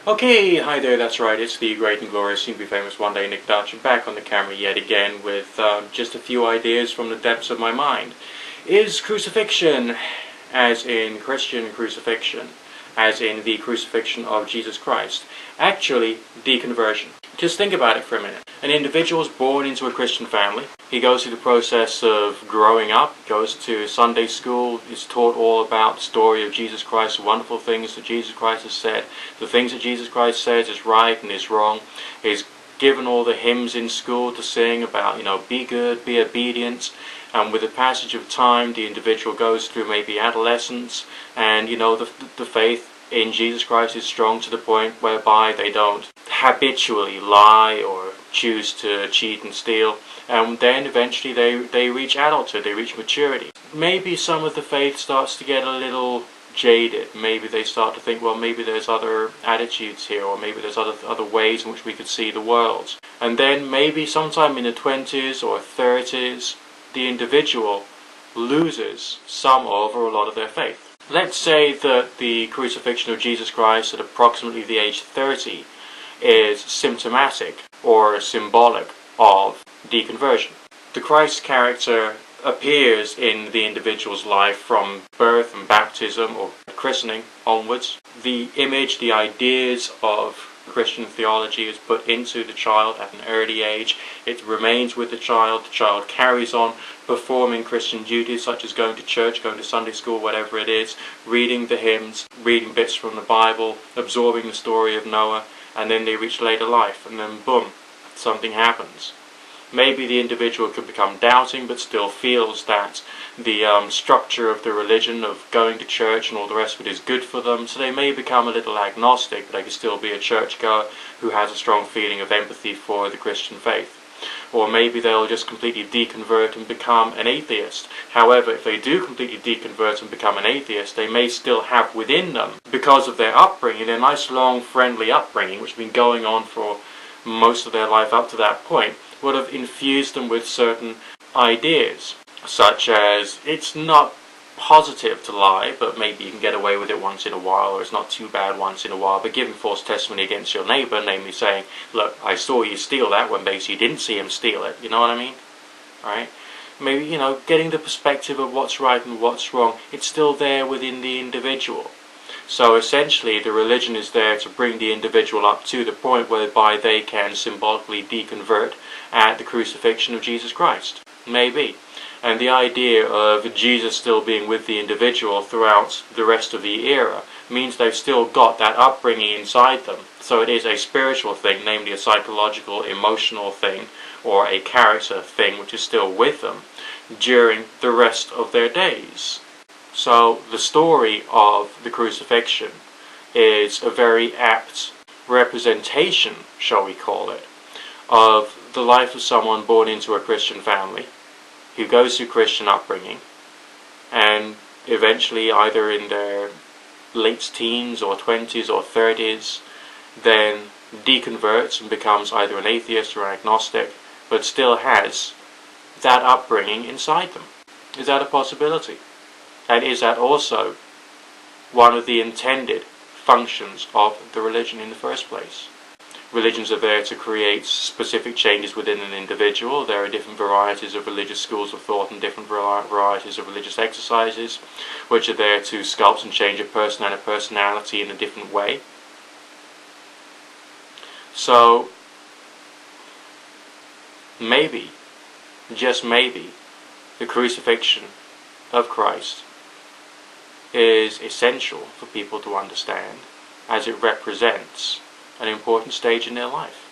Okay, hi there, that's right, it's the great and glorious, soon to be famous one day Nick Dutch, back on the camera yet again with just a few ideas from the depths of my mind. Is crucifixion, as in Christian crucifixion, as in the crucifixion of Jesus Christ, actually deconversion? Just think about it for a minute. An individual is born into a Christian family. He goes through the process of growing up, goes to Sunday school, is taught all about the story of Jesus Christ, the wonderful things that Jesus Christ has said, the things that Jesus Christ says is right and is wrong. He's given all the hymns in school to sing about, be good, be obedient. And with the passage of time, the individual goes through maybe adolescence, and the faith in Jesus Christ is strong to the point whereby they don't habitually lie or choose to cheat and steal, and then eventually they reach adulthood, they reach maturity. Maybe some of the faith starts to get a little jaded. Maybe they start to think, well, maybe there's other attitudes here, or maybe there's other ways in which we could see the world. And then maybe sometime in the 20s or 30s, the individual loses some of or a lot of their faith. Let's say that the crucifixion of Jesus Christ at approximately the age 30 is symptomatic or symbolic of deconversion. The Christ character appears in the individual's life from birth and baptism or christening onwards. The image, the ideas of Christian theology is put into the child at an early age. It remains with the child carries on performing Christian duties such as going to church, going to Sunday school, whatever it is, reading the hymns, reading bits from the Bible, absorbing the story of Noah, and then they reach later life, and then boom, something happens. Maybe the individual could become doubting, but still feels that the structure of the religion of going to church and all the rest of it is good for them, so they may become a little agnostic, but they could still be a churchgoer who has a strong feeling of empathy for the Christian faith. Or maybe they'll just completely deconvert and become an atheist. However, if they do completely deconvert and become an atheist, they may still have within them, because of their upbringing, their nice long friendly upbringing, which has been going on for most of their life up to that point, would have infused them with certain ideas, such as it's not positive to lie, but maybe you can get away with it once in a while, or it's not too bad once in a while, but giving false testimony against your neighbour, namely saying, look, I saw you steal that, when basically you didn't see him steal it, you know what I mean? Right? Maybe, getting the perspective of what's right and what's wrong, it's still there within the individual. So essentially the religion is there to bring the individual up to the point whereby they can symbolically deconvert at the crucifixion of Jesus Christ. Maybe. And the idea of Jesus still being with the individual throughout the rest of the era means they've still got that upbringing inside them. So it is a spiritual thing, namely a psychological, emotional thing, or a character thing which is still with them during the rest of their days. So the story of the crucifixion is a very apt representation, shall we call it, of the life of someone born into a Christian family, who goes through Christian upbringing, and eventually either in their late teens or 20s or 30s, then deconverts and becomes either an atheist or an agnostic, but still has that upbringing inside them. Is that a possibility? And is that also one of the intended functions of the religion in the first place? Religions are there to create specific changes within an individual. There are different varieties of religious schools of thought and different varieties of religious exercises which are there to sculpt and change a person and a personality in a different way. So maybe, just maybe, the crucifixion of Christ is essential for people to understand, as it represents an important stage in their life.